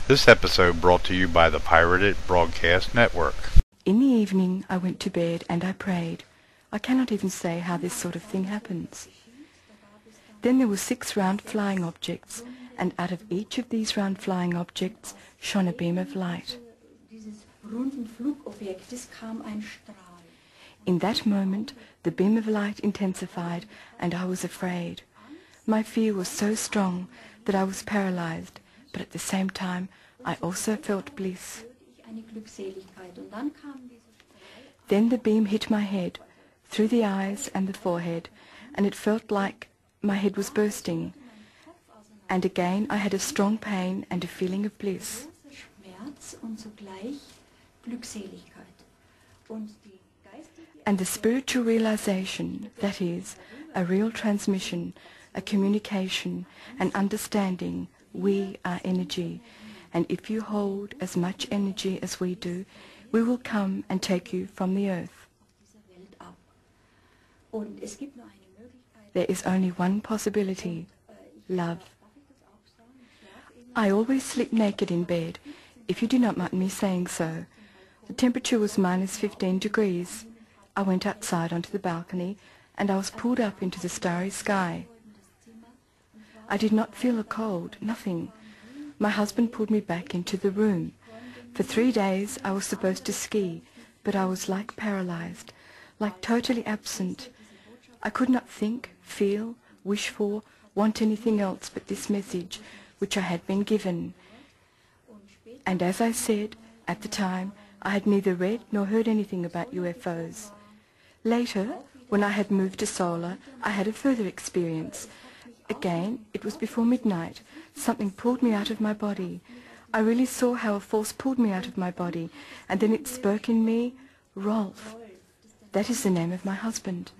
This episode brought to you by the Pirated Broadcast Network. In the evening I went to bed and I prayed. I cannot even say how this sort of thing happens. Then there were 6 round flying objects, and out of each of these round flying objects shone a beam of light. In that moment the beam of light intensified and I was afraid. My fear was so strong that I was paralyzed, but at the same time I also felt bliss. Then the beam hit my head, through the eyes and the forehead, and it felt like my head was bursting. And again I had a strong pain and a feeling of bliss. And the spiritual realization, that is, a real transmission, a communication, an understanding, we are energy, and if you hold as much energy as we do, we will come and take you from the earth. There is only one possibility, love. I always sleep naked in bed, if you do not mind me saying so. The temperature was -15 degrees. I went outside onto the balcony and I was pulled up into the starry sky. I did not feel a cold, nothing. My husband pulled me back into the room. For 3 days I was supposed to ski, but I was like paralyzed, like totally absent. I could not think, feel, wish for, want anything else but this message which I had been given. And as I said, at the time, I had neither read nor heard anything about UFOs. Later, when I had moved to solar, I had a further experience. Again, it was before midnight. Something pulled me out of my body. I really saw how a force pulled me out of my body, and then it spoke in me, Rolf. That is the name of my husband.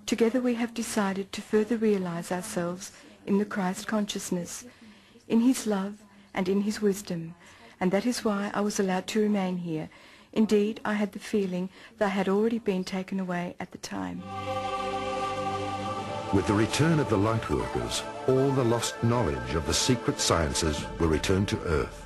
Together we have decided to further realize ourselves in the Christ consciousness, in his love and in his wisdom, and that is why I was allowed to remain here. Indeed, I had the feeling that I had already been taken away at the time. With the return of the Lightworkers, all the lost knowledge of the secret sciences will return to Earth.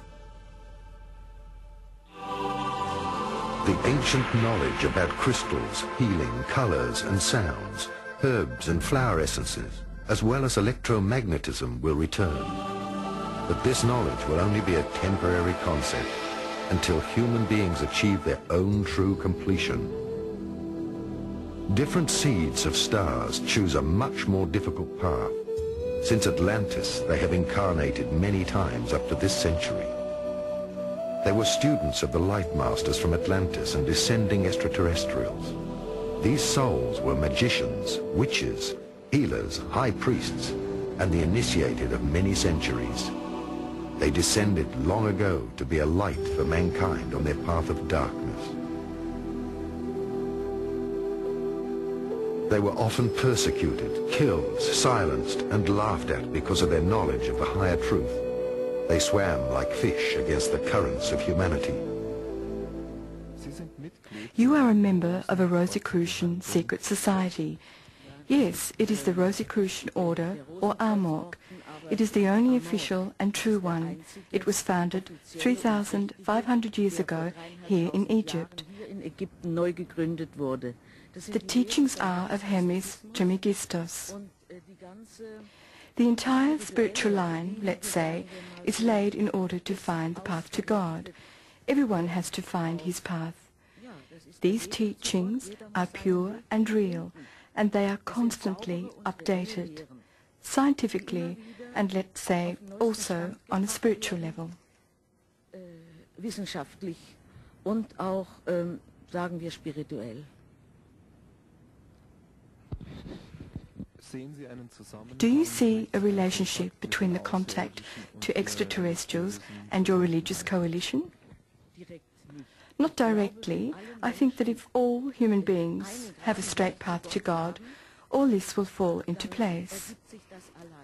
The ancient knowledge about crystals, healing, colors and sounds, herbs and flower essences, as well as electromagnetism will return. But this knowledge will only be a temporary concept until human beings achieve their own true completion. Different seeds of stars choose a much more difficult path. Since Atlantis, they have incarnated many times up to this century. They were students of the light masters from Atlantis and descending extraterrestrials. These souls were magicians, witches, healers, high priests, and the initiated of many centuries. They descended long ago to be a light for mankind on their path of darkness. They were often persecuted, killed, silenced, and laughed at because of their knowledge of the higher truth. They swam like fish against the currents of humanity. You are a member of a Rosicrucian secret society. Yes, it is the Rosicrucian Order, or Amok. It is the only official and true one. It was founded 3,500 years ago here in Egypt. The teachings are of Hermes Trismegistus. The entire spiritual line, let's say, is laid in order to find the path to God. Everyone has to find his path. These teachings are pure and real, and they are constantly updated, scientifically, and let's say also on a spiritual level. Wissenschaftlich und auch, sagen wir, spirituell. Do you see a relationship between the contact to extraterrestrials and your religious coalition? Not directly. I think that if all human beings have a straight path to God, all this will fall into place.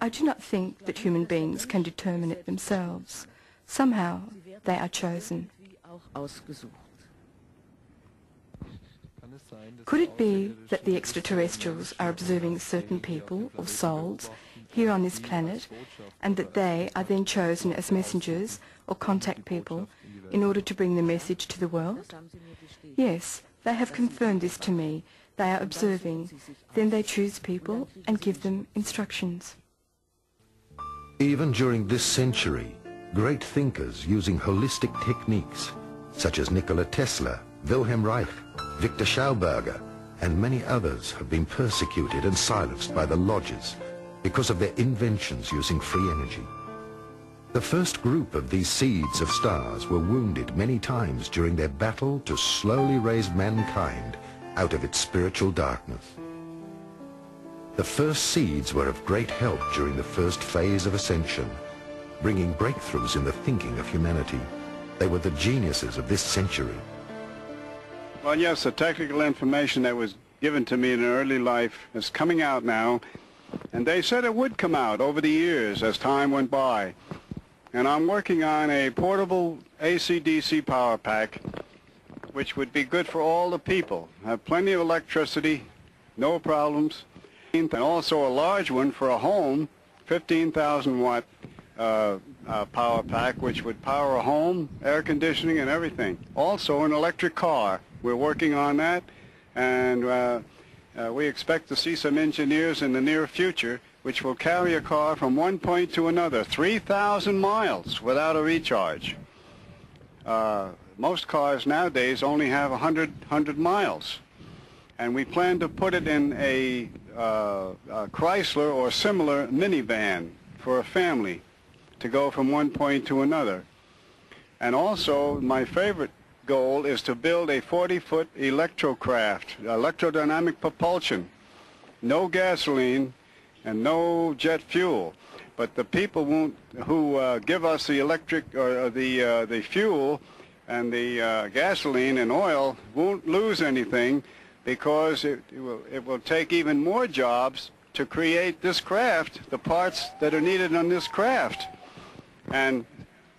I do not think that human beings can determine it themselves. Somehow they are chosen. Could it be that the extraterrestrials are observing certain people or souls here on this planet, and that they are then chosen as messengers or contact people in order to bring the message to the world? Yes, they have confirmed this to me. They are observing. Then they choose people and give them instructions. Even during this century, great thinkers using holistic techniques, such as Nikola Tesla, Wilhelm Reich, Victor Schauberger, and many others have been persecuted and silenced by the lodges because of their inventions using free energy. The first group of these seeds of stars were wounded many times during their battle to slowly raise mankind out of its spiritual darkness. The first seeds were of great help during the first phase of ascension, bringing breakthroughs in the thinking of humanity. They were the geniuses of this century. Well, yes, the technical information that was given to me in early life is coming out now, and they said it would come out over the years as time went by. And I'm working on a portable AC/DC power pack, which would be good for all the people. Have plenty of electricity, no problems, and also a large one for a home, 15,000 watt power pack, which would power a home, air conditioning and everything. Also an electric car. We're working on that, and we expect to see some engineers in the near future which will carry a car from one point to another, 3,000 miles without a recharge. Most cars nowadays only have 100 miles, and we plan to put it in a Chrysler or similar minivan for a family to go from one point to another. And also, my favorite goal is to build a 40-foot electrocraft, electrodynamic propulsion, no gasoline and no jet fuel. But the people who give us the electric or the fuel and the gasoline and oil won't lose anything, because it will take even more jobs to create this craft, the parts that are needed on this craft. And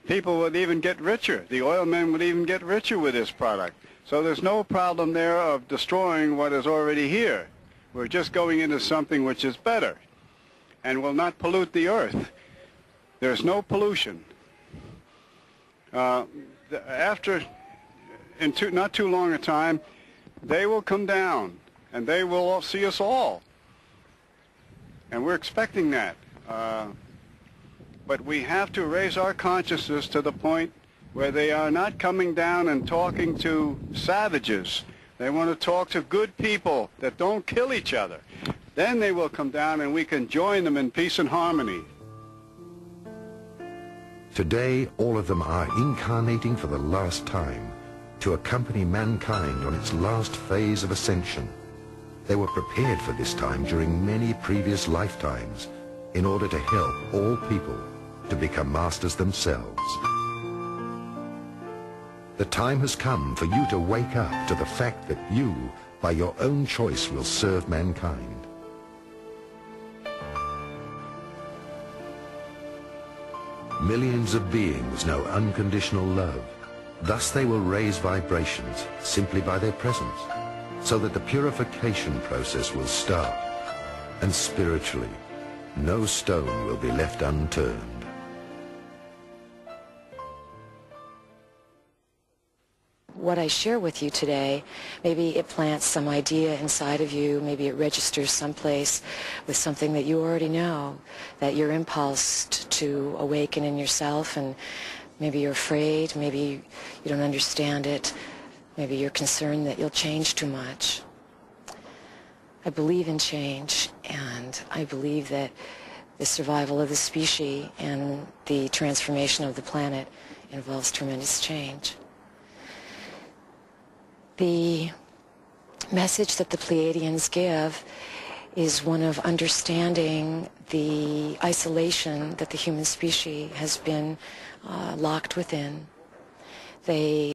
people would even get richer. The oil men would even get richer with this product. So there's no problem there of destroying what is already here. We're just going into something which is better and will not pollute the earth. There's no pollution. After, not too long a time, they will come down and they will all see us all. And we're expecting that. But we have to raise our consciousness to the point where they are not coming down and talking to savages. They want to talk to good people that don't kill each other. Then they will come down and we can join them in peace and harmony. Today, all of them are incarnating for the last time to accompany mankind on its last phase of ascension. They were prepared for this time during many previous lifetimes in order to help all people to become masters themselves. The time has come for you to wake up to the fact that you, by your own choice, will serve mankind. Millions of beings know unconditional love. Thus they will raise vibrations simply by their presence, so that the purification process will start, and spiritually, no stone will be left unturned. What I share with you today, maybe it plants some idea inside of you, maybe it registers someplace with something that you already know, that you're impulsed to awaken in yourself, and maybe you're afraid, maybe you don't understand it, maybe you're concerned that you'll change too much. I believe in change, and I believe that the survival of the species and the transformation of the planet involves tremendous change. The message that the Pleiadians give is one of understanding the isolation that the human species has been locked within. They